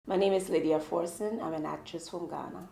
My name is Lydia Forson. I'm an actress from Ghana.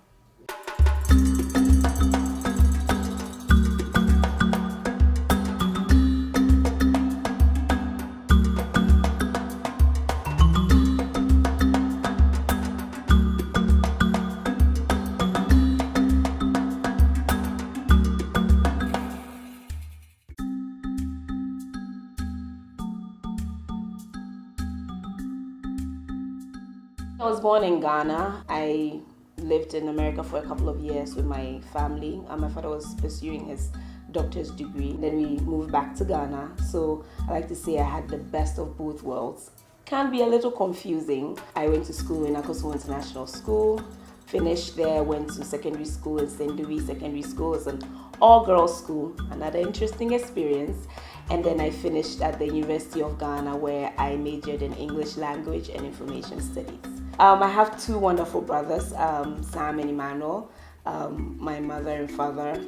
I was born in Ghana. I lived in America for a couple of years with my family. My father was pursuing his doctor's degree. Then we moved back to Ghana. So I like to say I had the best of both worlds. Can be a little confusing. I went to school in Akosua International School, finished there, went to secondary school in St. Louis Secondary School. It's an all-girls school, another interesting experience. And then I finished at the University of Ghana, where I majored in English language and information studies. I have two wonderful brothers, Sam and Emmanuel, my mother and father.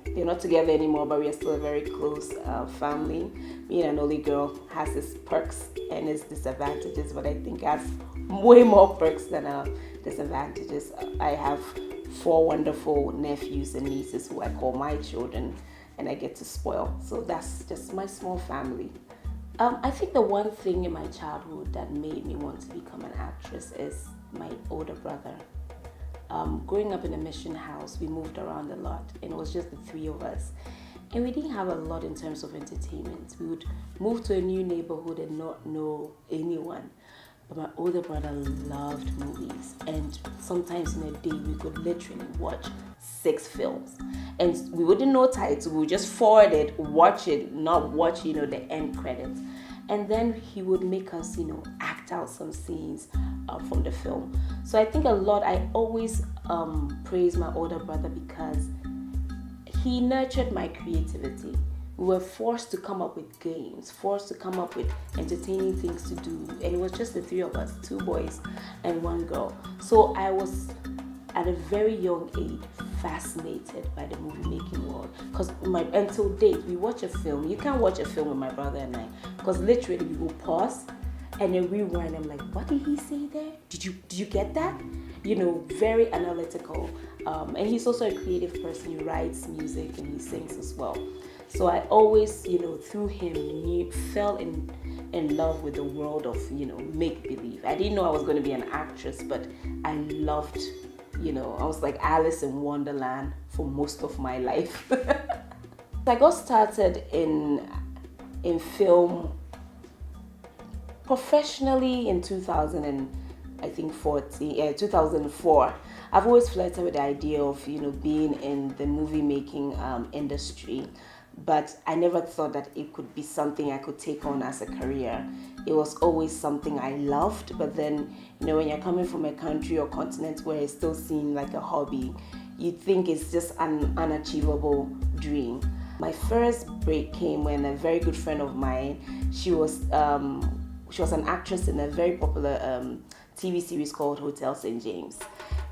They're not together anymore, but we are still a very close family. Being an only girl has its perks and its disadvantages, but I think it has way more perks than disadvantages. I have four wonderful nephews and nieces who I call my children, and I get to spoil. So that's just my small family. I think the one thing in my childhood that made me want to become an actress is my older brother. Growing up in a mission house, we moved around a lot, and it was just the three of us. And we didn't have a lot in terms of entertainment. We would move to a new neighborhood and not know anyone. But my older brother loved movies, and sometimes in a day we could literally watch 6 films. And we wouldn't know titles, we would just forward it, watch it, not watch, the end credits. And then he would make us, act out some scenes from the film. So I think I always praise my older brother because he nurtured my creativity. We were forced to come up with games, forced to come up with entertaining things to do. And it was just the three of us, 2 boys and 1 girl. So I was, at a very young age, fascinated by the movie making world. Because until date, we watch a film. You can't watch a film with my brother and I. Because literally we will pause and then rewind. I'm like, what did he say there? Did you get that? Very analytical. And he's also a creative person. He writes music and he sings as well. So I always, through him, fell in love with the world of, make-believe. I didn't know I was going to be an actress, but I loved, I was like Alice in Wonderland for most of my life. I got started in film professionally in 2004. I've always flirted with the idea of, being in the movie making industry, but I never thought that it could be something I could take on as a career. It was always something I loved, but then, when you're coming from a country or continent where it's still seen like a hobby, you think it's just an unachievable dream. My first break came when a very good friend of mine, she was an actress in a very popular TV series called Hotel St. James.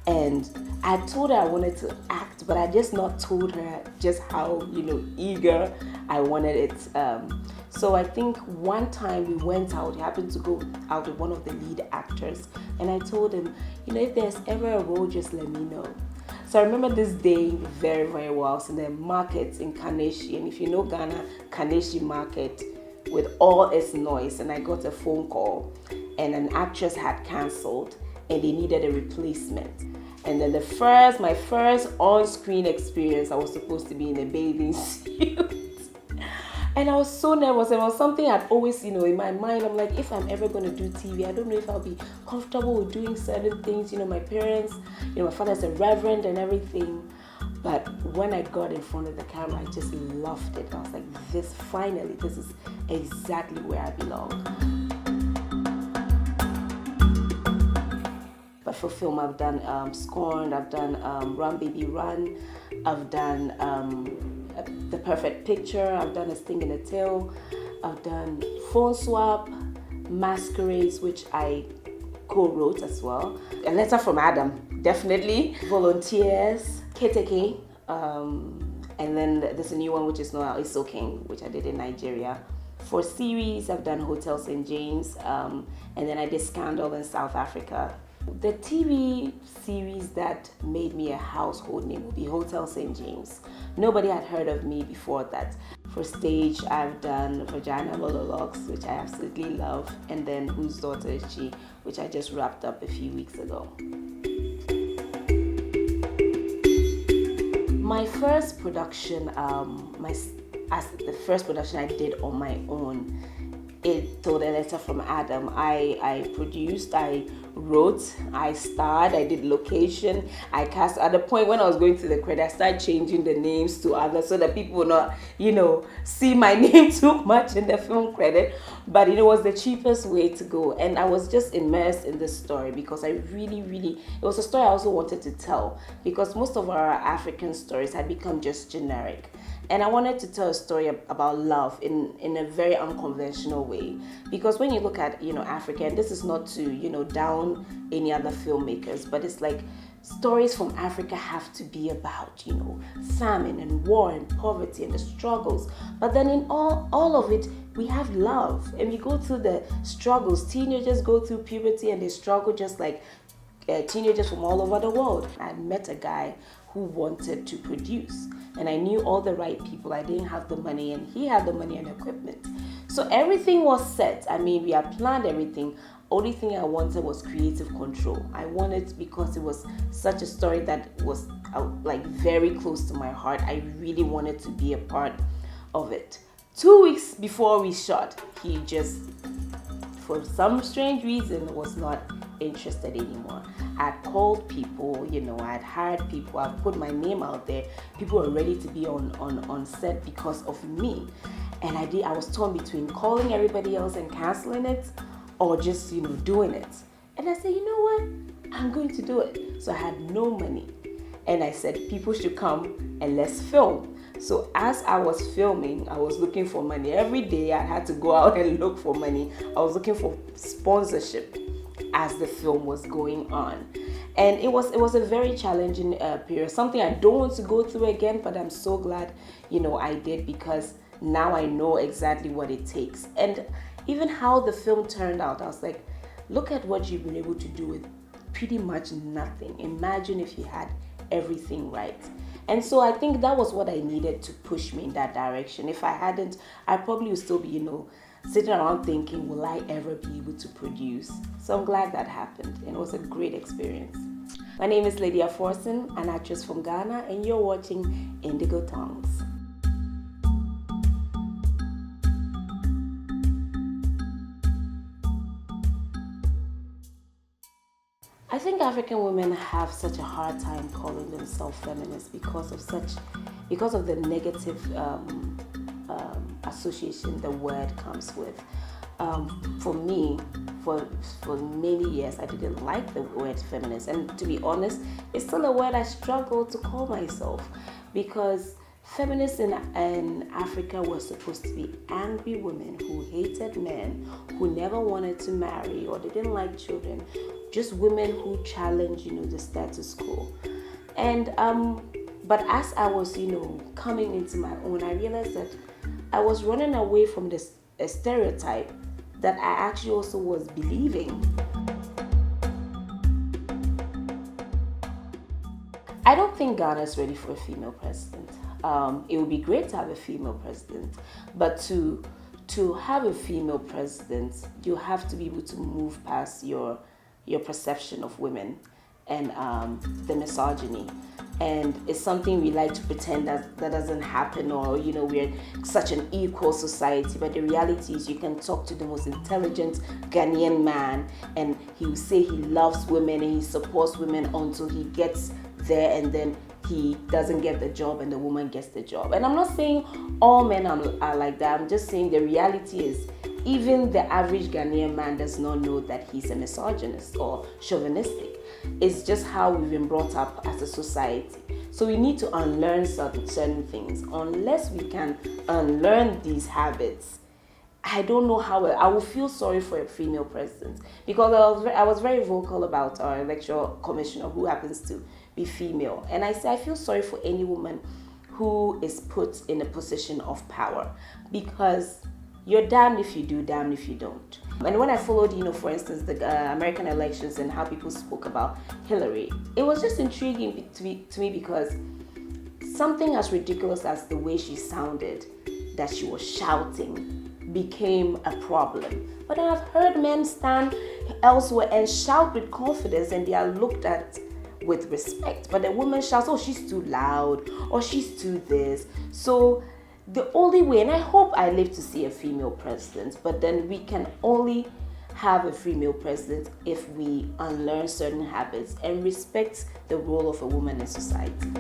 And I told her I wanted to act, but I just not told her just how, eager I wanted it. So I think one time we went out, he happened to go out with one of the lead actors. And I told him, if there's ever a role, just let me know. So I remember this day very, very well. I was in the market in Kaneshi. And if you know Ghana, Kaneshi market with all its noise. And I got a phone call and an actress had cancelled and they needed a replacement. And then my first on-screen experience, I was supposed to be in a bathing suit. And I was so nervous. It was something I'd always, in my mind, I'm like, if I'm ever going to do TV, I don't know if I'll be comfortable with doing certain things. My parents, my father's a reverend and everything. But when I got in front of the camera, I just loved it. I was like, this is exactly where I belong. But for film, I've done Scorned, I've done Run Baby Run, I've done The Perfect Picture, I've done A Sting in a Tail, I've done Phone Swap, Masquerades, which I co-wrote as well. A Letter from Adam, definitely. Volunteers, Keteke, and then there's a new one which is Noel Isoking, which I did in Nigeria. For series, I've done Hotel St. James, and then I did Scandal in South Africa. The TV series that made me a household name would be Hotel St. James. Nobody had heard of me before that. For stage, I've done Vagina Monologues, which I absolutely love, and then Whose Daughter Is She, which I just wrapped up a few weeks ago. My first production, the first production I did on my own, it told A Letter from Adam. I produced, I wrote, I starred, I did location, I cast. At the point when I was going through the credit, I started changing the names to others so that people would not, see my name too much in the film credit. But it was the cheapest way to go. And I was just immersed in this story because I really, it was a story I also wanted to tell, because most of our African stories had become just generic. And I wanted to tell a story about love in a very unconventional way. Because when you look at, Africa, and this is not to, down any other filmmakers, but it's like stories from Africa have to be about, famine and war and poverty and the struggles. But then in all of it, we have love. And we go through the struggles. Teenagers go through puberty and they struggle just like teenagers from all over the world. I met a guy who wanted to produce, and I knew all the right people. I didn't have the money, and he had the money and equipment. So everything was set. We had planned everything. Only thing I wanted was creative control. I wanted, because it was such a story that was very close to my heart, I really wanted to be a part of it. 2 weeks before we shot, he just, for some strange reason, was not interested anymore. I called people, I had hired people, I put my name out there. People were ready to be on set because of me. And I was torn between calling everybody else and canceling it, or just, doing it. And I said, you know what? I'm going to do it. So I had no money. And I said, people should come and let's film. So as I was filming, I was looking for money. Every day I had to go out and look for money. I was looking for sponsorship as the film was going on. And it was a very challenging period, something I don't want to go through again, but I'm so glad, I did, because now I know exactly what it takes. And even how the film turned out, I was like, look at what you've been able to do with pretty much nothing. Imagine if you had everything right. And so I think that was what I needed to push me in that direction. If I hadn't, I probably would still be, sitting around thinking, will I ever be able to produce? So I'm glad that happened, and it was a great experience. My name is Lydia Forson, an actress from Ghana, and you're watching Indigo Tongues. I think African women have such a hard time calling themselves feminists because of the negative association the word comes with. For me, for many years, I didn't like the word feminist, and to be honest, it's still a word I struggle to call myself, because feminists in Africa were supposed to be angry women who hated men, who never wanted to marry, or they didn't like children, just women who challenged, the status quo. And but as I was, coming into my own, I realized that I was running away from this stereotype that I actually also was believing. I don't think Ghana is ready for a female president. It would be great to have a female president, but to have a female president, you have to be able to move past your perception of women and the misogyny. And it's something we like to pretend that doesn't happen, or we're such an equal society. But the reality is, you can talk to the most intelligent Ghanaian man, and he will say he loves women and he supports women until he gets there, and then he doesn't get the job and the woman gets the job. And I'm not saying all men are like that. I'm just saying the reality is, even the average Ghanaian man does not know that he's a misogynist or chauvinistic. It's just how we've been brought up as a society. So we need to unlearn certain things. Unless we can unlearn these habits, I don't know how. I will feel sorry for a female president, because I was very vocal about our electoral commissioner, who happens to be female. And I say I feel sorry for any woman who is put in a position of power, because you're damned if you do, damned if you don't. And when I followed, for instance, the American elections and how people spoke about Hillary, it was just intriguing to me because something as ridiculous as the way she sounded, that she was shouting, became a problem. But I've heard men stand elsewhere and shout with confidence and they are looked at with respect. But the woman shouts, oh, she's too loud, or she's too this. So the only way, and I hope I live to see a female president, but then we can only have a female president if we unlearn certain habits and respect the role of a woman in society.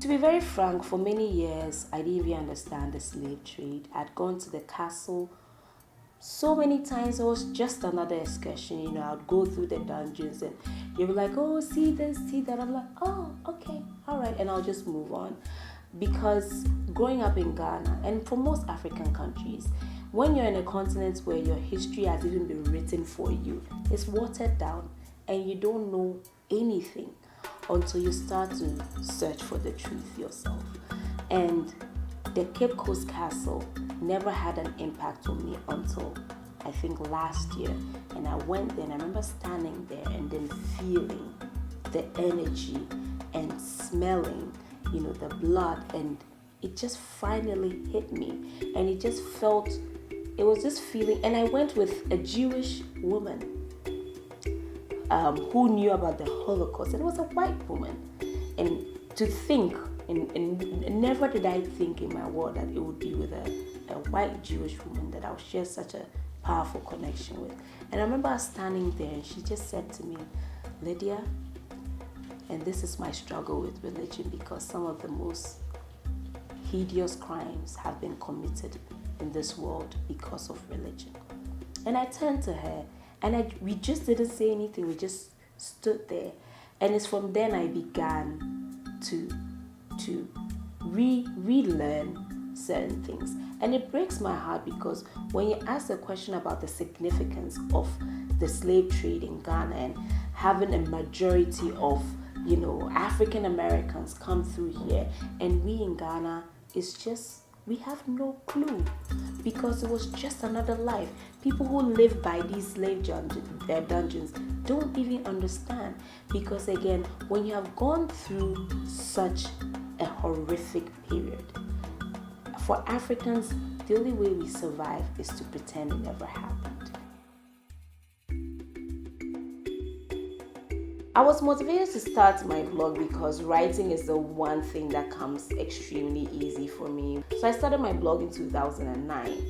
To be very frank, for many years, I didn't even understand the slave trade. I'd gone to the castle so many times. It was just another excursion. I'd go through the dungeons and they were like, oh, see this, see that. I'm like, oh, okay, all right. And I'll just move on. Because growing up in Ghana, and for most African countries, when you're in a continent where your history has even been written for you, it's watered down and you don't know anything until you start to search for the truth yourself. And the Cape Coast Castle never had an impact on me until I think last year. And I went there and I remember standing there and then feeling the energy and smelling, the blood, and it just finally hit me. And it was just feeling, and I went with a Jewish woman who knew about the Holocaust, and it was a white woman. And to think, and never did I think in my world that it would be with a white Jewish woman that I'll share such a powerful connection with. And I remember standing there and she just said to me, Lydia, and this is my struggle with religion, because some of the most hideous crimes have been committed in this world because of religion. And I turned to her and we just didn't say anything. We just stood there. And it's from then I began to relearn certain things. And it breaks my heart because when you ask a question about the significance of the slave trade in Ghana and having a majority of, African Americans come through here, and we in Ghana, we have no clue, because it was just another life. People who live by these slave dungeons don't even understand, because again, when you have gone through such a horrific period, for Africans, the only way we survive is to pretend it never happened. I was motivated to start my blog because writing is the one thing that comes extremely easy for me. So I started my blog in 2009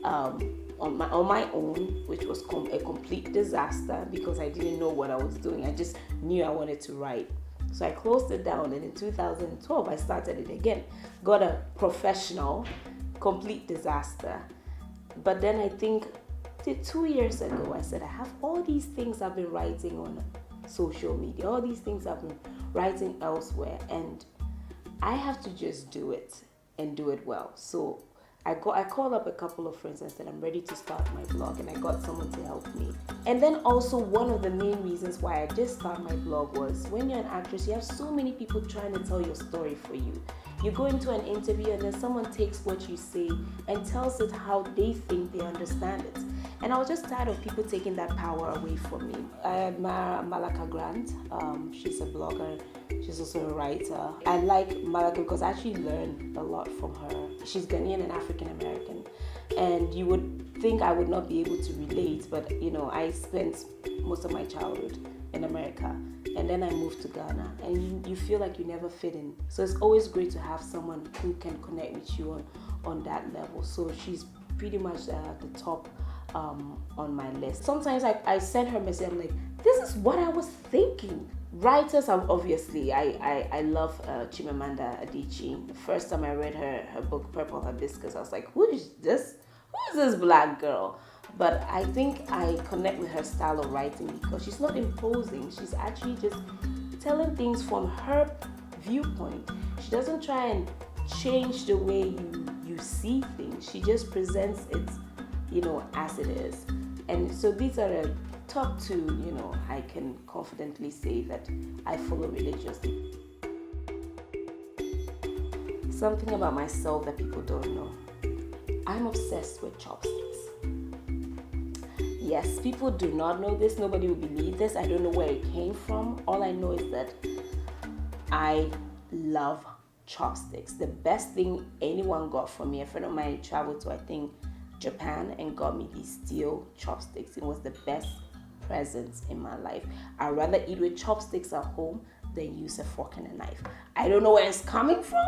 on my own, which was a complete disaster because I didn't know what I was doing. I just knew I wanted to write. So I closed it down, and in 2012 I started it again. Got a professional, complete disaster. But then I think 2 years ago I said, I have all these things I've been writing on social media, all these things I've been writing elsewhere, and I have to just do it and do it well. So I called up a couple of friends and said, I'm ready to start my blog, and I got someone to help me. And then also one of the main reasons why I did start my blog was when you're an actress, you have so many people trying to tell your story for you. You go into an interview and then someone takes what you say and tells it how they think they understand it. And I was just tired of people taking that power away from me. I admire Malaka Grant. She's a blogger. She's also a writer. I like Malaka because I actually learned a lot from her. She's Ghanaian and African American. And you would think I would not be able to relate, but I spent most of my childhood in America. And then I moved to Ghana, and you feel like you never fit in. So it's always great to have someone who can connect with you on that level. So she's pretty much at the top on my list. Sometimes I send her a message, I'm like, this is what I was thinking. Writers are obviously, I love Chimamanda Adichie. The first time I read her book, Purple Hibiscus, I was like, who is this black girl? But I think I connect with her style of writing because she's not imposing. She's actually just telling things from her viewpoint. She doesn't try and change the way you see things. She just presents it, as it is. And so these are the top two, I can confidently say that I follow religiously. Something about myself that people don't know. I'm obsessed with chopsticks. Yes, people do not know this. Nobody will believe this. I don't know where it came from. All I know is that I love chopsticks. The best thing anyone got for me, a friend of mine traveled to, I think, Japan and got me these steel chopsticks. It was the best present in my life. I'd rather eat with chopsticks at home than use a fork and a knife. I don't know where it's coming from.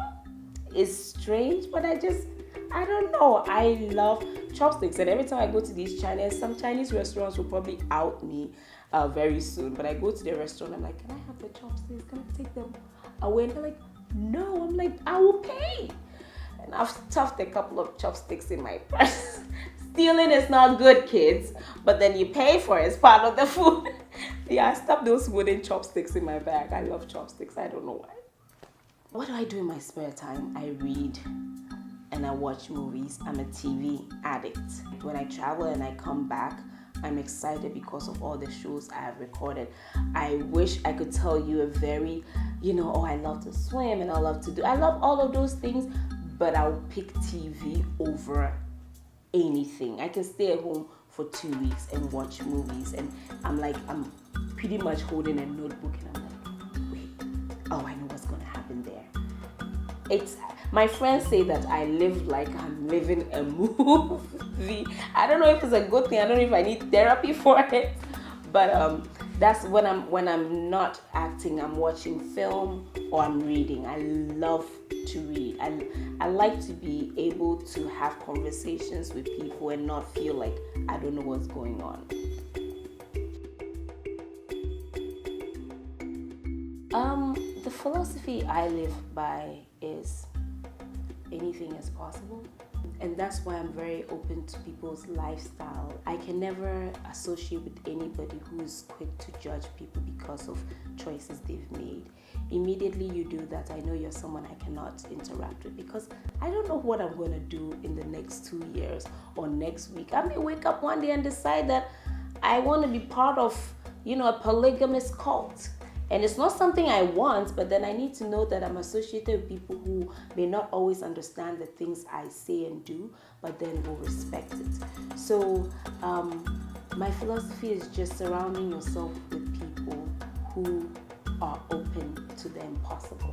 It's strange, but I don't know. I love chopsticks, and every time I go to these some Chinese restaurants will probably out me very soon. But I go to the restaurant, I'm like, can I have the chopsticks? Can I take them away? And they're like, no. I'm like, I will pay. And I've stuffed a couple of chopsticks in my purse. Stealing is not good, kids, but then you pay for it as part of the food. Yeah, I stuffed those wooden chopsticks in my bag. I love chopsticks. I don't know why. What do I do in my spare time? I read and I watch movies. I'm a TV addict. When I travel and I come back, I'm excited because of all the shows I have recorded. I wish I could tell you a very, I love to swim and I love all of those things, but I'll pick TV over anything. I can stay at home for 2 weeks and watch movies, and I'm pretty much holding a notebook and I'm like, wait, I know what's gonna happen there. My friends say that I live like I'm living a movie. I don't know if it's a good thing. I don't know if I need therapy for it, but that's when I'm not acting. I'm watching film or I'm reading. I love to read. I like to be able to have conversations with people and not feel like I don't know what's going on. The philosophy I live by is anything is possible. And that's why I'm very open to people's lifestyle. I can never associate with anybody who's quick to judge people because of choices they've made. Immediately you do that, I know you're someone I cannot interact with because I don't know what I'm going to do in the next 2 years or next week. I may wake up one day and decide that I want to be part of, a polygamous cult. And it's not something I want, but then I need to know that I'm associated with people who may not always understand the things I say and do, but then will respect it. So my philosophy is just surrounding yourself with people who are open to the impossible.